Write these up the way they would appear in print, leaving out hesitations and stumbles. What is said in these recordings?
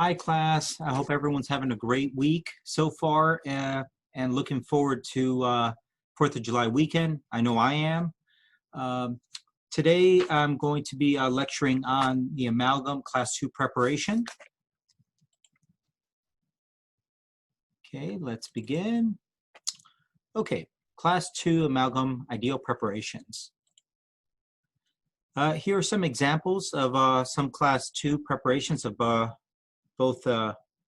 Hi, class. I hope everyone's having a great week so far and looking forward to 4th of July weekend. I know I am. Today, I'm going to be lecturing on the amalgam class 2 preparation. Okay, let's begin. Okay, class 2 amalgam ideal preparations. Here are some examples of some class 2 preparations of both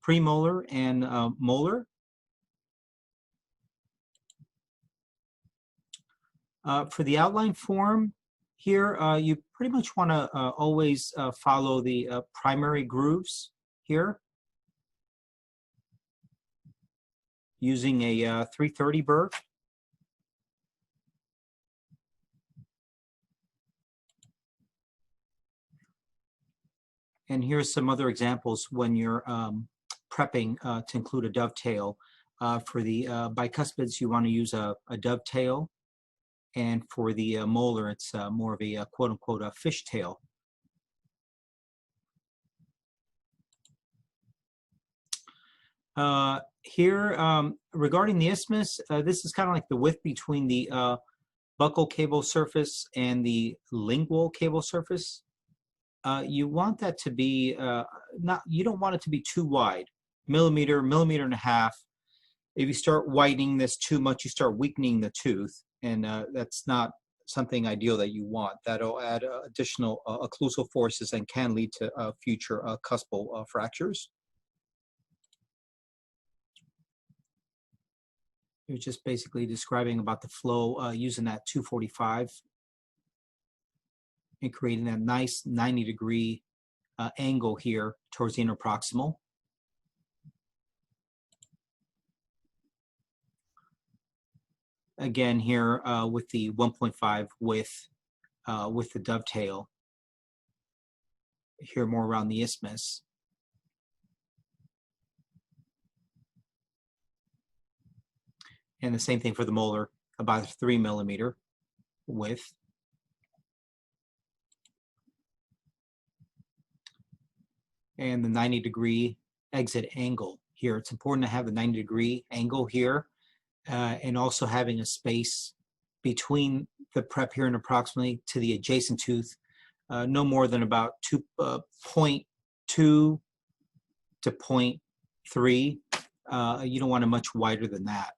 premolar and molar. For the outline form here, you pretty much want to always follow the primary grooves here using a 330 burr. And here's some other examples when you're prepping to include a dovetail. For the bicuspids, you want to use a dovetail. And for the molar, it's more of a quote-unquote a fishtail. Here, regarding the isthmus, this is kind of like the width between the buccal cable surface and the lingual cable surface. You want that to be you don't want it to be too wide, millimeter and a half. If you start widening this too much, you start weakening the tooth, and that's not something ideal that you want. That'll add additional occlusal forces and can lead to future cuspal fractures. You're just basically describing about the flow using that 245 and creating that nice 90-degree angle here towards the interproximal. Again here with the 1.5 with the dovetail. Here more around the isthmus. And the same thing for the molar, about a 3 millimeter width. And the 90-degree exit angle here. It's important to have the 90-degree angle here. And also having a space between the prep here and approximately to the adjacent tooth, no more than about 0.2 to 0.3. You don't want it much wider than that.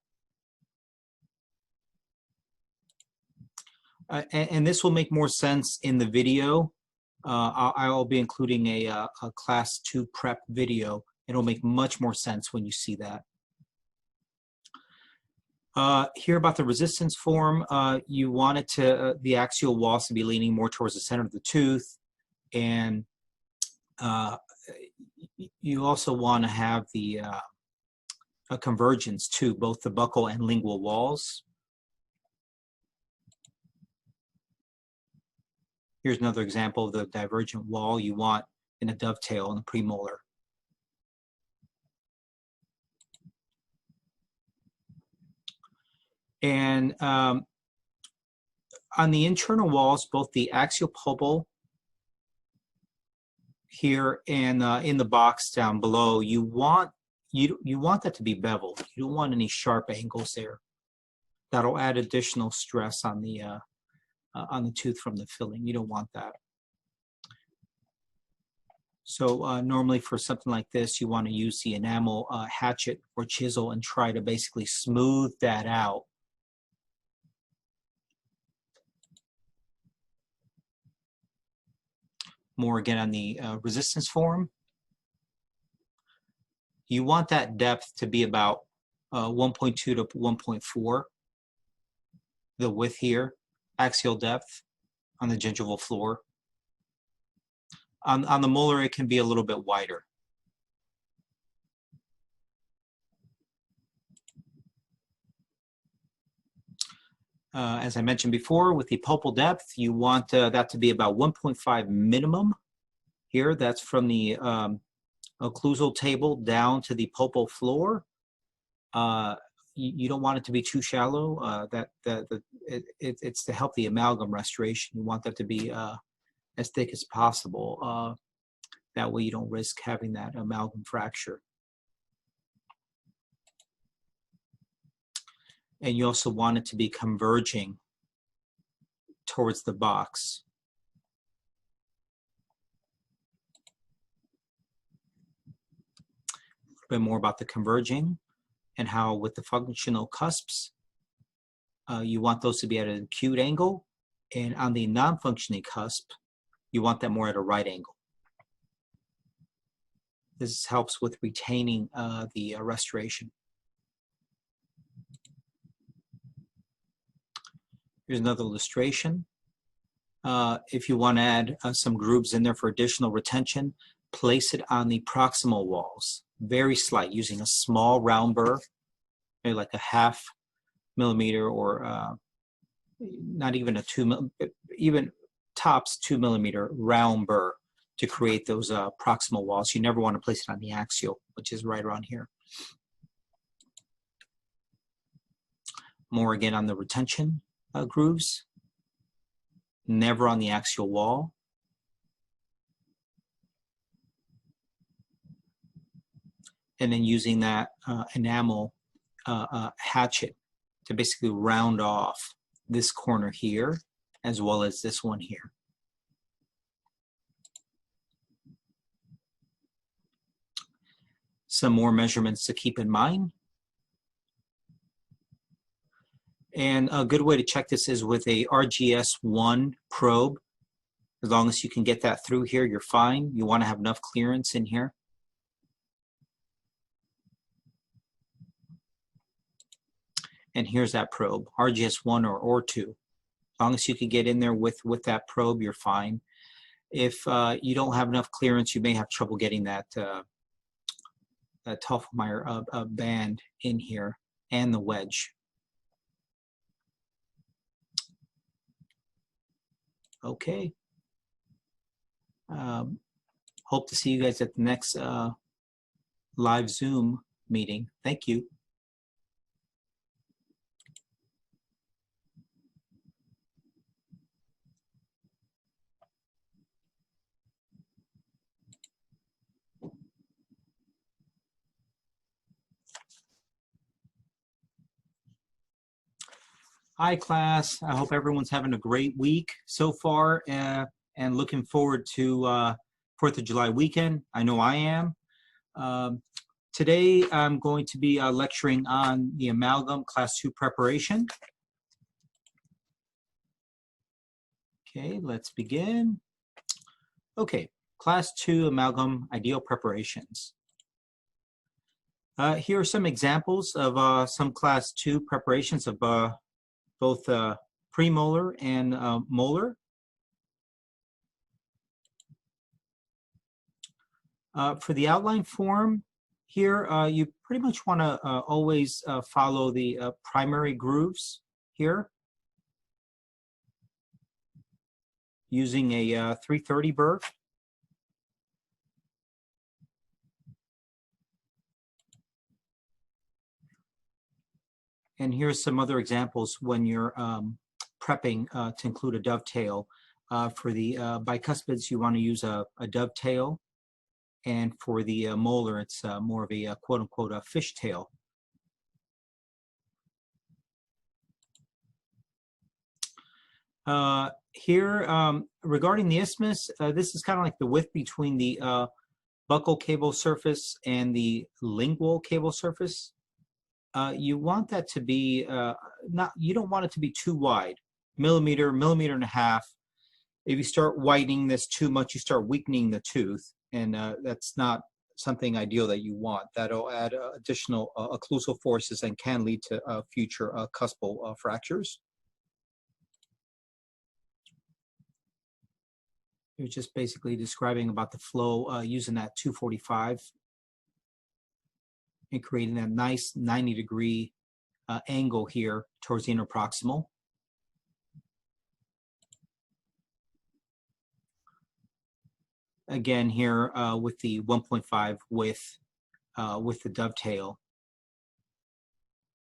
And this will make more sense in the video. I'll be including a class 2 prep video. It'll make much more sense when you see that. Here about the resistance form, you want it to the axial walls to be leaning more towards the center of the tooth, and you also want to have the a convergence to both the buccal and lingual walls. Here's another example of the divergent wall you want in a dovetail in the premolar. And on the internal walls, both the axial pulpal here and in the box down below, you want that to be beveled. You don't want any sharp angles there. That'll add additional stress on the tooth from the filling. You don't want that. So normally for something like this, you want to use the enamel hatchet or chisel and try to basically smooth that out. More again on the resistance form. You want that depth to be about 1.2 to 1.4, the width here, axial depth on the gingival floor. On the molar, it can be a little bit wider. As I mentioned before, with the pulpal depth, you want that to be about 1.5 minimum. Here, that's from the occlusal table down to the pulpal floor. You don't want it to be too shallow. It's to help the amalgam restoration. You want that to be as thick as possible. That way you don't risk having that amalgam fracture. And you also want it to be converging towards the box. A little bit more about the converging and how with the functional cusps, you want those to be at an acute angle, and on the non-functioning cusp, you want them more at a right angle. This helps with retaining the restoration. Here's another illustration. If you want to add some grooves in there for additional retention, place it on the proximal walls, very slight, using a small round burr, maybe like a 0.5 millimeter, or not even a even tops 2 millimeter round burr to create those proximal walls. You never want to place it on the axial, which is right around here. More again on the retention grooves, never on the axial wall. And then using that enamel hatchet to basically round off this corner here as well as this one here. Some more measurements to keep in mind. And a good way to check this is with a RGS-1 probe. As long as you can get that through here, you're fine. You want to have enough clearance in here. And here's that probe, RGS-1 or 2. As long as you can get in there with that probe, you're fine. If you don't have enough clearance, you may have trouble getting that Toffelmeyer band in here and the wedge. Okay. Hope to see you guys at the next live Zoom meeting. Thank you. Hi, class. I hope everyone's having a great week so far and looking forward to 4th of July weekend. I know I am. Today, I'm going to be lecturing on the amalgam class 2 preparation. Okay, let's begin. Okay, class 2 amalgam ideal preparations. Here are some examples of some class 2 preparations of both premolar and molar. For the outline form here, you pretty much want to always follow the primary grooves here using a 330 burr. And here's some other examples when you're prepping to include a dovetail. For the bicuspids, you want to use a dovetail. And for the molar, it's more of a quote-unquote a fishtail. Here, regarding the isthmus, this is kind of like the width between the buccal cable surface and the lingual cable surface. You want that to be you don't want it to be too wide, millimeter and a half. If you start widening this too much, you start weakening the tooth, and that's not something ideal that you want. That'll add additional occlusal forces and can lead to future cuspal fractures. You're just basically describing about the flow using that 245 and creating that nice 90-degree angle here towards the interproximal. Again here with the 1.5 with the dovetail.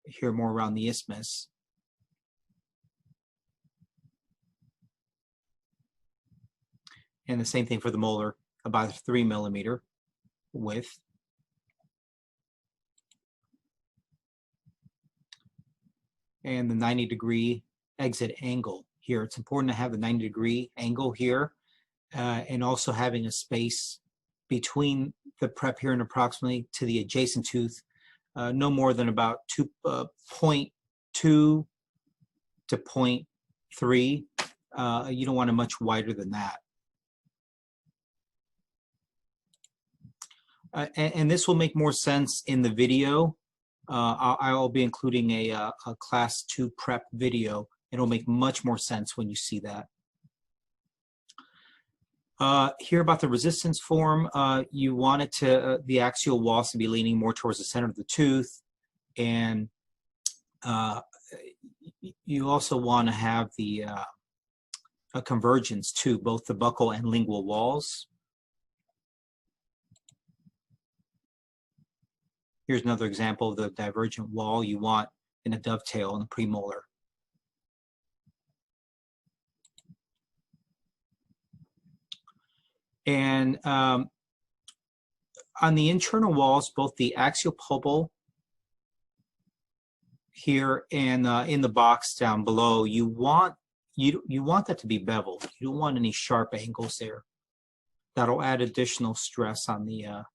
Here more around the isthmus. And the same thing for the molar, about a 3 millimeter width. And the 90-degree exit angle here. It's important to have the 90-degree angle here, and also having a space between the prep here and approximately to the adjacent tooth, no more than about 0.2 to 0.3. You don't want it much wider than that. And this will make more sense in the video. I'll be including a class 2 prep video. It'll make much more sense when you see that. Here about the resistance form, you want it to, the axial walls to be leaning more towards the center of the tooth, and you also want to have the a convergence to both the buccal and lingual walls. Here's another example of the divergent wall you want in a dovetail in the premolar. And on the internal walls, both the axial pulpal here and in the box down below, you want that to be beveled. You don't want any sharp angles there. That'll add additional stress on the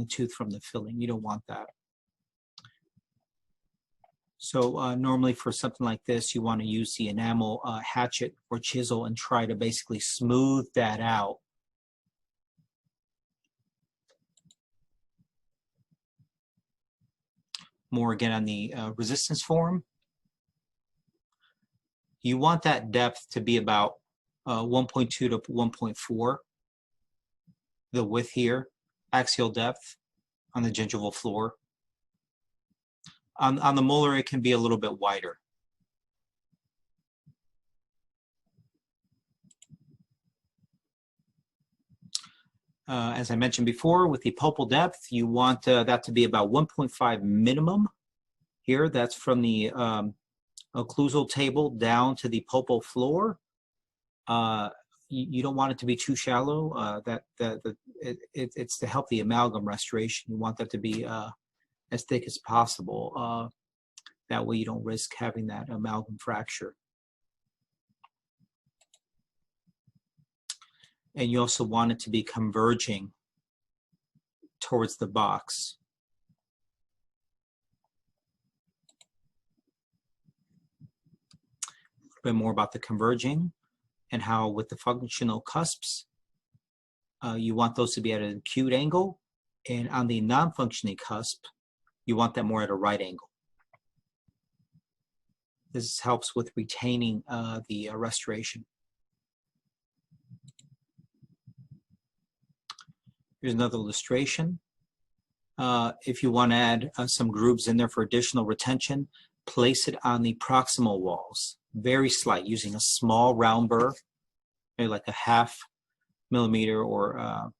tooth from the filling. You don't want that. So normally for something like this, you want to use the enamel hatchet or chisel and try to basically smooth that out. More again on the resistance form. You want that depth to be about 1.2 to 1.4, the width here, axial depth on the gingival floor. On the molar, it can be a little bit wider. As I mentioned before, with the pulpal depth, you want that to be about 1.5 minimum. Here, that's from the occlusal table down to the pulpal floor. You don't want it to be too shallow. It's to help the amalgam restoration. You want that to be as thick as possible. That way you don't risk having that amalgam fracture. And you also want it to be converging towards the box. A little bit more about the converging and how with the functional cusps, you want those to be at an acute angle, and on the non-functioning cusp, you want that more at a right angle. This helps with retaining the restoration. Here's another illustration. If you want to add some grooves in there for additional retention, place it on the proximal walls, very slight, using a small round burr, maybe like a 0.5 millimeter or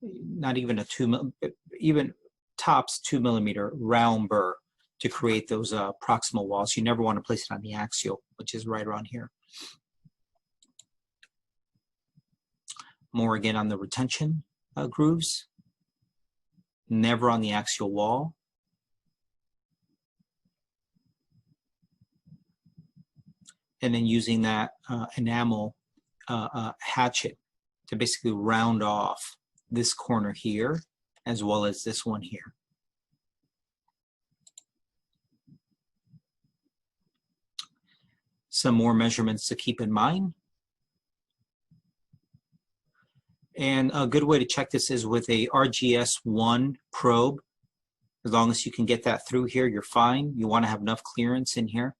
not even a 2, even tops 2 millimeter round burr to create those proximal walls. You never want to place it on the axial, which is right around here. More again on the retention grooves, never on the axial wall. And then using that enamel hatchet to basically round off this corner here as well as this one here. Some more measurements to keep in mind. And a good way to check this is with a RGS-1 probe. As long as you can get that through here, you're fine. You want to have enough clearance in here.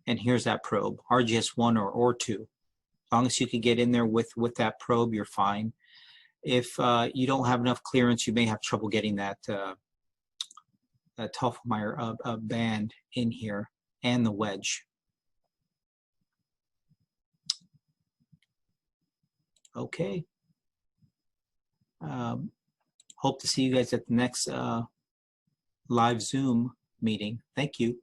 And here's that probe, RGS-1 or 2. As long as you can get in there with that probe, you're fine. If you don't have enough clearance, you may have trouble getting that Toffelmeyer band in here and the wedge. Okay. Hope to see you guys at the next live Zoom meeting. Thank you.